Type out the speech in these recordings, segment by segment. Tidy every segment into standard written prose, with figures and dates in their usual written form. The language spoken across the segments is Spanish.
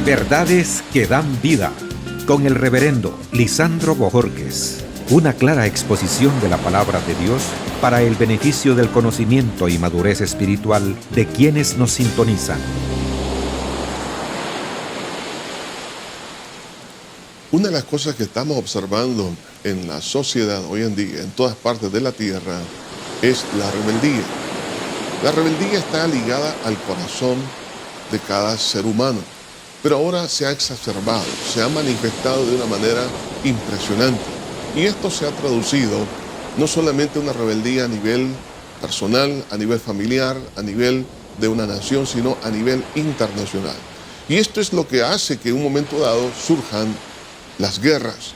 Verdades que dan vida, con el reverendo Lisandro Bojorquez. Una clara exposición de la palabra de Dios para el beneficio del conocimiento y madurez espiritual de quienes nos sintonizan. Una de las cosas que estamos observando en la sociedad hoy en día, en todas partes de la tierra, es la rebeldía. La rebeldía está ligada al corazón de cada ser humano, pero ahora se ha exacerbado, se ha manifestado de una manera impresionante. Y esto se ha traducido no solamente una rebeldía a nivel personal, a nivel familiar, a nivel de una nación, sino a nivel internacional. Y esto es lo que hace que en un momento dado surjan las guerras.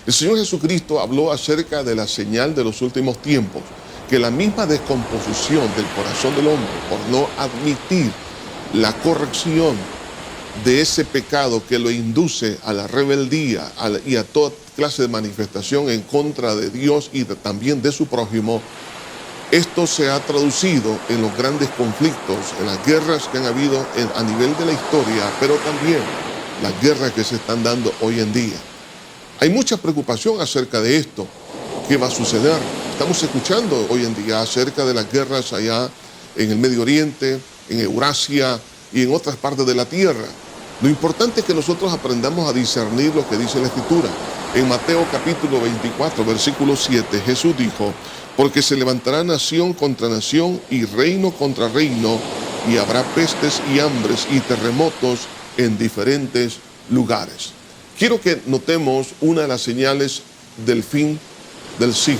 El Señor Jesucristo habló acerca de la señal de los últimos tiempos, que la misma descomposición del corazón del hombre por no admitir la corrección de ese pecado que lo induce a la rebeldía y a toda clase de manifestación en contra de Dios y también de su prójimo, esto se ha traducido en los grandes conflictos, en las guerras que han habido a nivel de la historia, pero también las guerras que se están dando hoy en día. Hay mucha preocupación acerca de esto. ¿Qué va a suceder? Estamos escuchando hoy en día acerca de las guerras allá en el Medio Oriente, en Eurasia y en otras partes de la tierra. Lo importante es que nosotros aprendamos a discernir lo que dice la Escritura. En Mateo capítulo 24, versículo 7, Jesús dijo: porque se levantará nación contra nación y reino contra reino, y habrá pestes y hambres y terremotos en diferentes lugares. Quiero que notemos una de las señales del fin del siglo.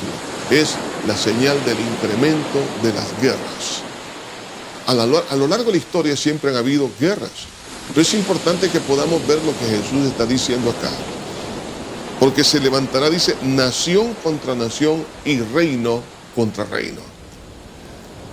Es la señal del incremento de las guerras. A lo largo de la historia siempre han habido guerras, pero es importante que podamos ver lo que Jesús está diciendo acá. Porque se levantará, dice, nación contra nación y reino contra reino.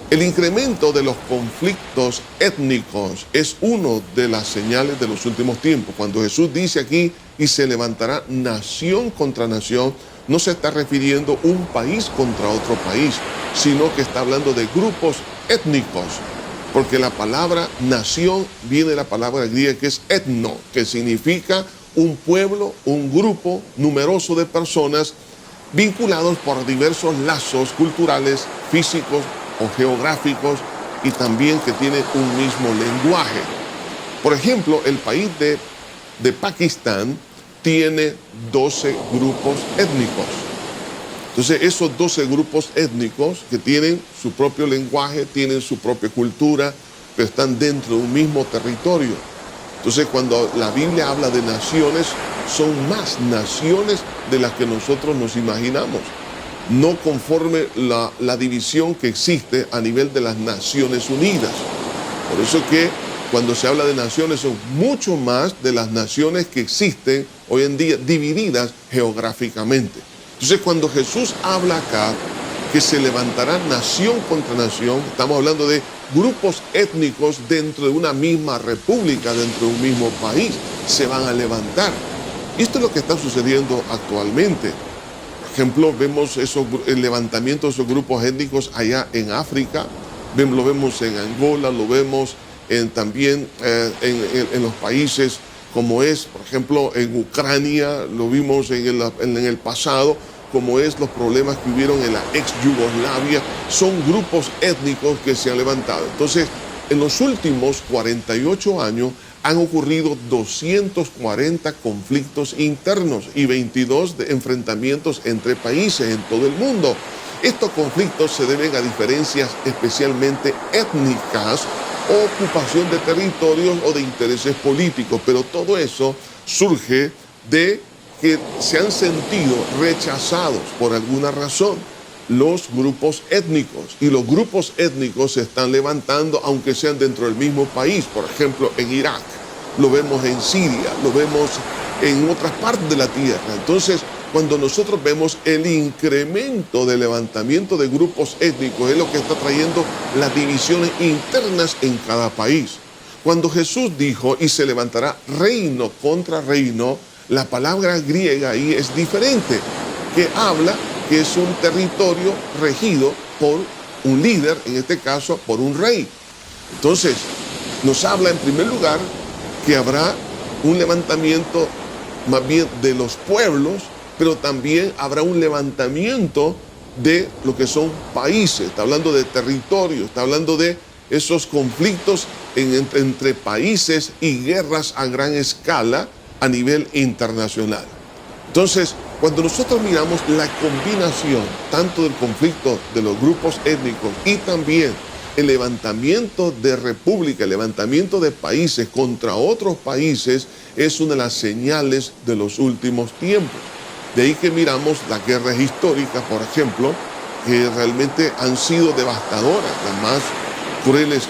El incremento de los conflictos étnicos es una de las señales de los últimos tiempos. Cuando Jesús dice aquí, y se levantará nación contra nación, no se está refiriendo un país contra otro país, sino que está hablando de grupos étnicos. Porque la palabra nación viene de la palabra griega que es etno, que significa un pueblo, un grupo numeroso de personas vinculados por diversos lazos culturales, físicos o geográficos, y también que tienen un mismo lenguaje. Por ejemplo, el país de Pakistán tiene 12 grupos étnicos. Entonces, esos 12 grupos étnicos que tienen su propio lenguaje, tienen su propia cultura, pero están dentro de un mismo territorio. Entonces, cuando la Biblia habla de naciones, son más naciones de las que nosotros nos imaginamos, no conforme la división que existe a nivel de las Naciones Unidas. Por eso que cuando se habla de naciones son mucho más de las naciones que existen hoy en día divididas geográficamente. Entonces, cuando Jesús habla acá que se levantará nación contra nación, estamos hablando de grupos étnicos dentro de una misma república, dentro de un mismo país, se van a levantar. Y esto es lo que está sucediendo actualmente. Por ejemplo, vemos el levantamiento de esos grupos étnicos allá en África, lo vemos en Angola, lo vemos también en los países como es, por ejemplo, en Ucrania, lo vimos en el pasado, como es los problemas que hubieron en la ex Yugoslavia. Son grupos étnicos que se han levantado. Entonces, en los últimos 48 años han ocurrido 240 conflictos internos y 22 enfrentamientos entre países en todo el mundo. Estos conflictos se deben a diferencias especialmente étnicas, ocupación de territorios o de intereses políticos, pero todo eso surge de que se han sentido rechazados por alguna razón los grupos étnicos, y los grupos étnicos se están levantando aunque sean dentro del mismo país. Por ejemplo, en Irak, lo vemos en Siria, lo vemos en otras partes de la tierra. Entonces, cuando nosotros vemos el incremento de levantamiento de grupos étnicos, es lo que está trayendo las divisiones internas en cada país. Cuando Jesús dijo, y se levantará reino contra reino, la palabra griega ahí es diferente, que habla que es un territorio regido por un líder, en este caso por un rey. Entonces, nos habla en primer lugar que habrá un levantamiento más bien de los pueblos, pero también habrá un levantamiento de lo que son países. Está hablando de territorio, está hablando de esos conflictos entre países y guerras a gran escala a nivel internacional. Entonces, cuando nosotros miramos la combinación tanto del conflicto de los grupos étnicos y también el levantamiento de república, el levantamiento de países contra otros países, es una de las señales de los últimos tiempos. De ahí que miramos las guerras históricas, por ejemplo, que realmente han sido devastadoras. Las más crueles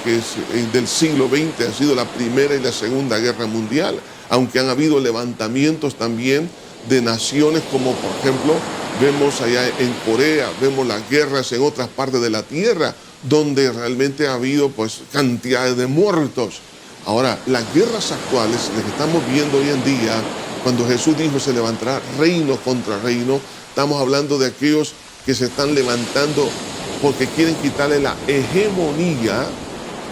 del siglo XX han sido la Primera y la Segunda Guerra Mundial, aunque han habido levantamientos también de naciones como, por ejemplo, vemos allá en Corea, vemos las guerras en otras partes de la tierra, donde realmente ha habido pues cantidades de muertos. Ahora, las guerras actuales, las que estamos viendo hoy en día, cuando Jesús dijo se levantará reino contra reino, estamos hablando de aquellos que se están levantando porque quieren quitarle la hegemonía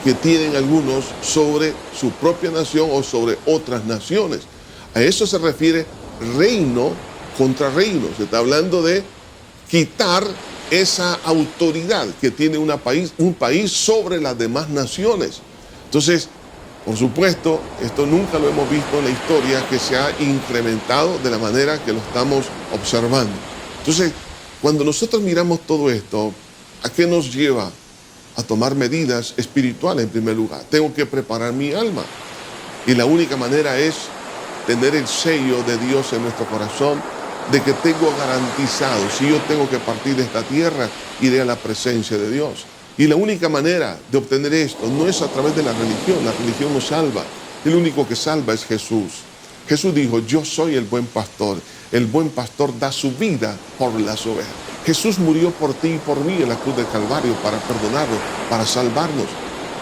que tienen algunos sobre su propia nación o sobre otras naciones. A eso se refiere reino contra reino. Se está hablando de quitar esa autoridad que tiene un país sobre las demás naciones. Entonces, por supuesto, esto nunca lo hemos visto en la historia, que se ha incrementado de la manera que lo estamos observando. Entonces, cuando nosotros miramos todo esto, ¿a qué nos lleva? A tomar medidas espirituales en primer lugar. Tengo que preparar mi alma. Y la única manera es tener el sello de Dios en nuestro corazón, de que tengo garantizado, si yo tengo que partir de esta tierra, iré a la presencia de Dios. Y la única manera de obtener esto no es a través de la religión no salva, el único que salva es Jesús. Jesús dijo, yo soy el buen pastor da su vida por las ovejas. Jesús murió por ti y por mí en la cruz del Calvario para perdonarnos, para salvarnos.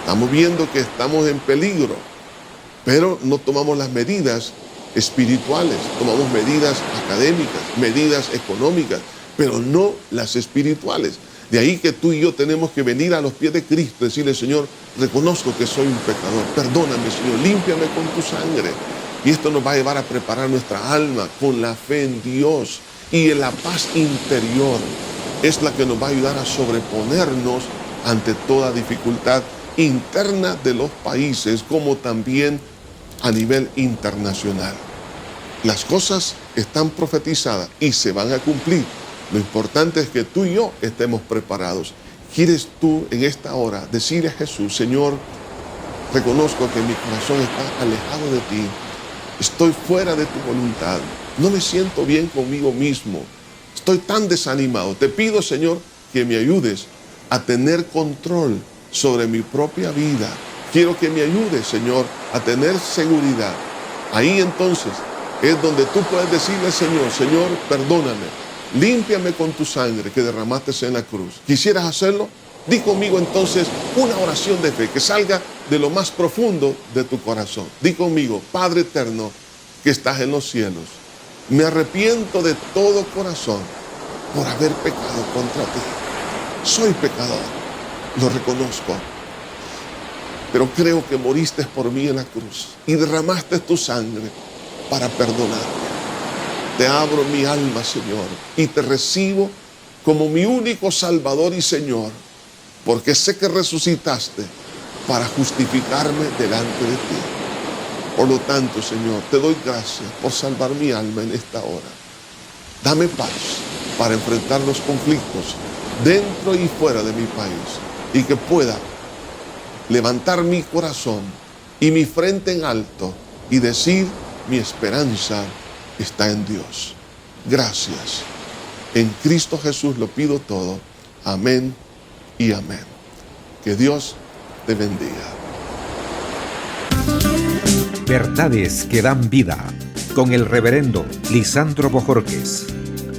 Estamos viendo que estamos en peligro, pero no tomamos las medidas espirituales, tomamos medidas académicas, medidas económicas, pero no las espirituales. De ahí que tú y yo tenemos que venir a los pies de Cristo y decirle, Señor, reconozco que soy un pecador, perdóname, Señor, límpiame con tu sangre. Y esto nos va a llevar a preparar nuestra alma con la fe en Dios, y en la paz interior es la que nos va a ayudar a sobreponernos ante toda dificultad interna de los países, como también a nivel internacional. Las cosas están profetizadas y se van a cumplir. Lo importante es que tú y yo estemos preparados. ¿Quieres tú en esta hora decirle a Jesús, Señor, reconozco que mi corazón está alejado de ti, estoy fuera de tu voluntad, no me siento bien conmigo mismo, estoy tan desanimado? Te pido, Señor, que me ayudes a tener control sobre mi propia vida. Quiero que me ayudes, Señor, a tener seguridad. Ahí entonces es donde tú puedes decirle, Señor, Señor, perdóname, límpiame con tu sangre que derramaste en la cruz. ¿Quisieras hacerlo? Di conmigo entonces una oración de fe que salga de lo más profundo de tu corazón. Di conmigo, Padre eterno que estás en los cielos, me arrepiento de todo corazón por haber pecado contra ti. Soy pecador, lo reconozco, pero creo que moriste por mí en la cruz y derramaste tu sangre para perdonarme. Te abro mi alma, Señor, y te recibo como mi único Salvador y Señor, porque sé que resucitaste para justificarme delante de ti. Por lo tanto, Señor, te doy gracias por salvar mi alma en esta hora. Dame paz para enfrentar los conflictos dentro y fuera de mi país, y que pueda levantar mi corazón y mi frente en alto y decir, mi esperanza está en Dios. Gracias. En Cristo Jesús lo pido todo. Amén y amén. Que Dios te bendiga. Verdades que dan vida, con el reverendo Lisandro Bojorquez.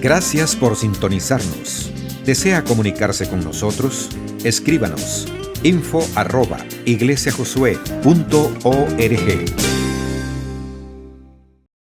Gracias por sintonizarnos. ¿Desea comunicarse con nosotros? Escríbanos info@iglesiajosué.org.